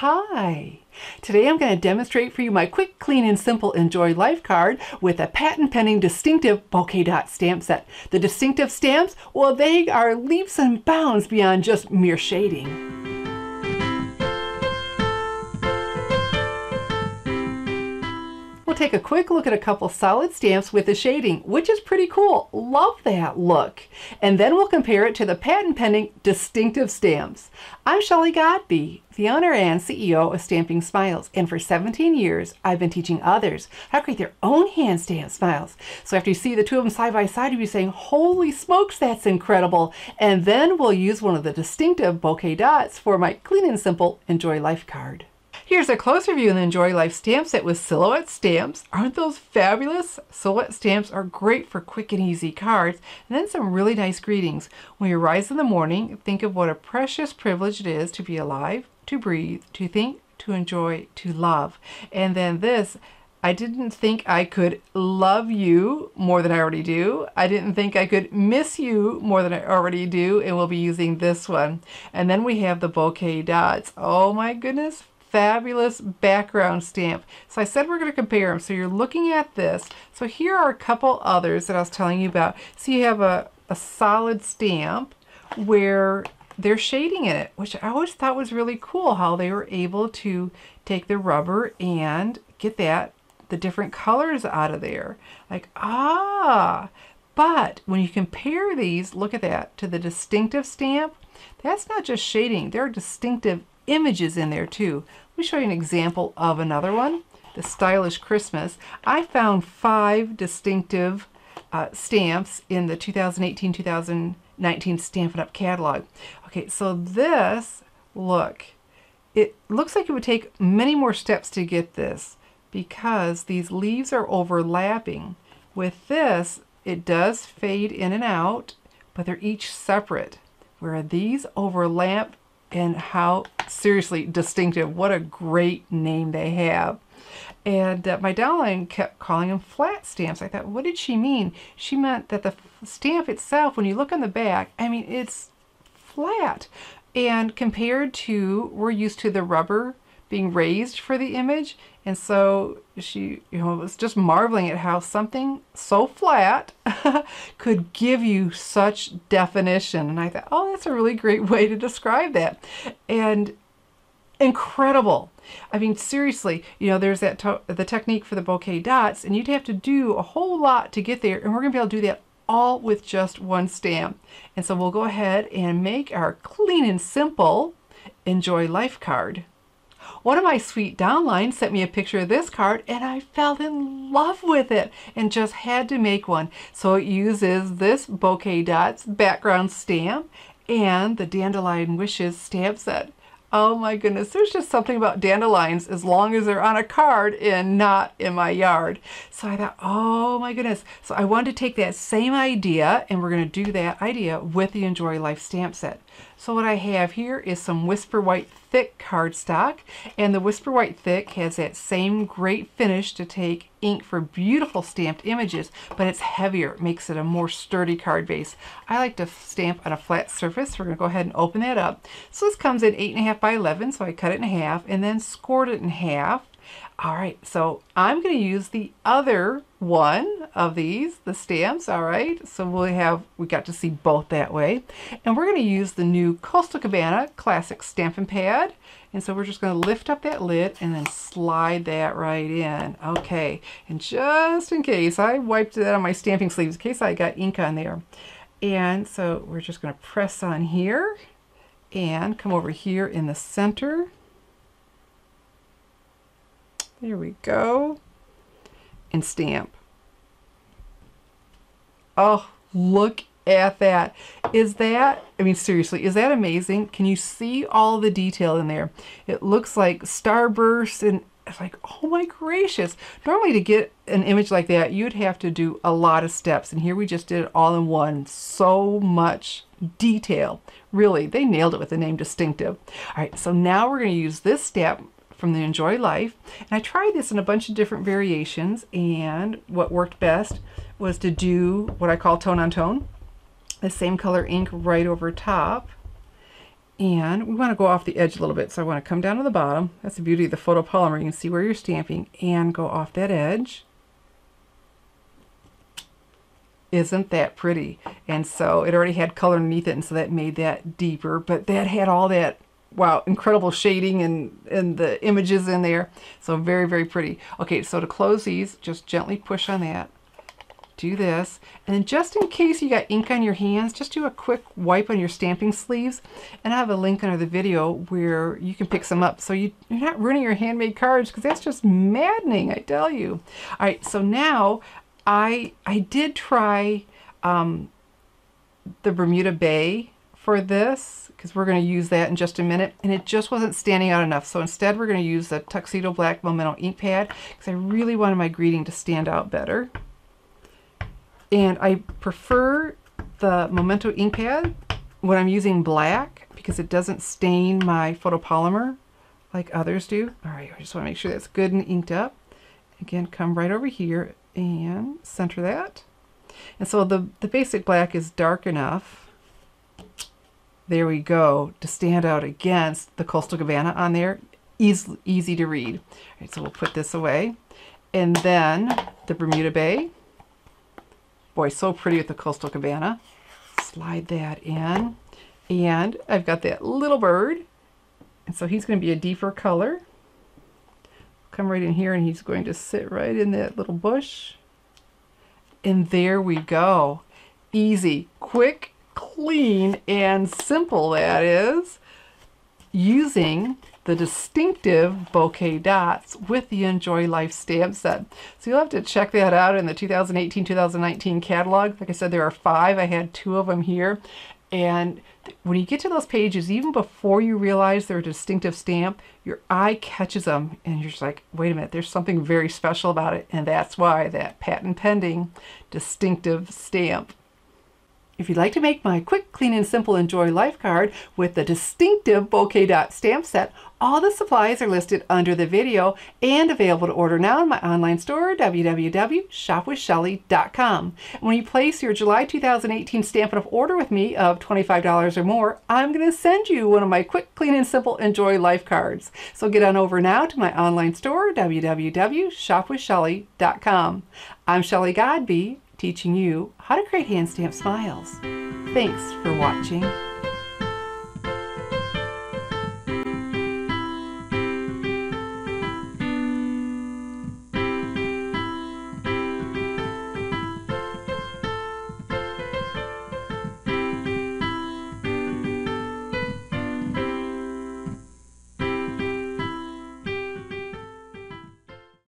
Hi! Today I'm going to demonstrate for you my quick, clean, and simple Enjoy Life card with a patent-pending DistINKtive Bokeh dot stamp set. The DistINKtive stamps, well, they are leaps and bounds beyond just mere shading. We'll take a quick look at a couple solid stamps with the shading, which is pretty cool. Love that look. And then we'll compare it to the patent-pending DistINKtive stamps. I'm Shelley Godby, the owner and CEO of Stamping Smiles, and for 17 years I've been teaching others how to create their own hand stamped smiles. So after you see the two of them side by side, you'll be saying, holy smokes, that's incredible. And then we'll use one of the DistINKtive Bokeh dots for my clean and simple Enjoy Life card. Here's a closer view of the Enjoy Life stamp set with silhouette stamps. Aren't those fabulous? Silhouette stamps are great for quick and easy cards. And then some really nice greetings. When you rise in the morning, think of what a precious privilege it is to be alive, to breathe, to think, to enjoy, to love. And then this, I didn't think I could love you more than I already do. I didn't think I could miss you more than I already do. And we'll be using this one. And then we have the bokeh dots. Oh my goodness. Fabulous background stamp. So I said we're going to compare them. So you're looking at this. So here are a couple others that I was telling you about. So you have a solid stamp where there's shading in it, which I always thought was really cool how they were able to take the rubber and get the different colors out of there. Like, but when you compare these, look at that, to the DistINKtive stamp, that's not just shading. There are distinctive images in there too. Let me show you an example of another one, the Stylish Christmas. I found 5 DistINKtive stamps in the 2018-2019 Stampin' Up! Catalog. Okay, so this, look, it looks like it would take many more steps to get this because these leaves are overlapping. With this, it does fade in and out, but they're each separate, where these overlap. And how seriously DistINKtive, what a great name they have. And my downline kept calling them flat stamps. I thought, what did she mean? She meant that the stamp itself, when you look on the back, I mean, it's flat. And compared to, we're used to the rubber being raised for the image. And so she, was just marveling at how something so flat could give you such definition. And I thought, oh, that's a really great way to describe that. And incredible. I mean, seriously, there's that the technique for the bokeh dots, and you'd have to do a whole lot to get there. And we're going to be able to do that all with just one stamp. And so we'll go ahead and make our clean and simple Enjoy Life card. One of my sweet downlines sent me a picture of this card and I fell in love with it and just had to make one. So it uses this Bokeh Dots background stamp and the Dandelion Wishes stamp set. Oh my goodness, there's just something about dandelions as long as they're on a card and not in my yard. So I thought, oh my goodness. So I wanted to take that same idea and we're going to do that idea with the Enjoy Life stamp set. So what I have here is some Whisper White Thick cardstock, and the Whisper White Thick has that same great finish to take ink for beautiful stamped images, but it's heavier. It makes it a more sturdy card base. I like to stamp on a flat surface. We're going to go ahead and open that up. So this comes in 8.5 by 11, so I cut it in half and then scored it in half. All right, so I'm going to use the other one of these, the stamps. All right, so we got to see both that way. And we're going to use the new Coastal Cabana Classic Stampin' Pad. And so we're just going to lift up that lid and then slide that right in. Okay, and just in case, I wiped that on my stamping sleeves in case I got ink on there. And so we're just going to press on here and come over here in the center. There we go. And stamp. Oh, look at that. Is that, I mean, seriously, is that amazing? Can you see all the detail in there? It looks like starbursts and it's like, oh my gracious. Normally to get an image like that, you'd have to do a lot of steps. And here we just did it all in one. So much detail. Really, they nailed it with the name DistINKtive. All right, so now we're going to use this step from the Enjoy Life. And I tried this in a bunch of different variations, and what worked best was to do what I call tone on tone. The same color ink right over top And we want to go off the edge a little bit. So I want to come down to the bottom. That's the beauty of the photopolymer. You can see where you're stamping and go off that edge. Isn't that pretty? And so it already had color underneath it, and so that made that deeper. But that had all that, wow, incredible shading and the images in there. So very, very pretty. Okay, so to close these, just gently push on that. Do this, and then just in case you got ink on your hands, just do a quick wipe on your stamping sleeves, and I have a link under the video where you can pick some up so you're not ruining your handmade cards, because that's just maddening, I tell you. All right, so now I did try the Bermuda Bay for this, because we're going to use that in just a minute, and it just wasn't standing out enough. So instead we're going to use the Tuxedo Black Memento ink pad, because I really wanted my greeting to stand out better. And I prefer the Memento ink pad when I'm using black, because it doesn't stain my photopolymer like others do. All right, I just want to make sure that's good and inked up. Again, come right over here and center that. And so the basic black is dark enough, there we go, to stand out against the Coastal Cabana on there. Easy to read. All right, so we'll put this away. And then the Bermuda Bay. Boy, so pretty with the Coastal Cabana. Slide that in. And I've got that little bird. And so he's going to be a deeper color. Come right in here, and he's going to sit right in that little bush. And there we go. Easy, quick, clean, and simple that is. Using the DistINKtive Bokeh dots with the Enjoy Life stamp set. So you'll have to check that out in the 2018-2019 catalog. Like I said, there are 5. I had 2 of them here. And when you get to those pages, even before you realize they're a DistINKtive stamp, your eye catches them and you're just like, wait a minute, there's something very special about it. And that's why that patent pending DistINKtive stamp. If you'd like to make my quick, clean, and simple Enjoy Life card with the DistINKtive Bokeh Dot stamp set, all the supplies are listed under the video and available to order now in my online store, www.shopwithshelly.com. When you place your July 2018 Stampin' Up! Order with me of $25 or more, I'm going to send you one of my quick, clean, and simple Enjoy Life cards. So get on over now to my online store, www.shopwithshelly.com. I'm Shelly Godbee, teaching you how to create hand stamp smiles. Thanks for watching.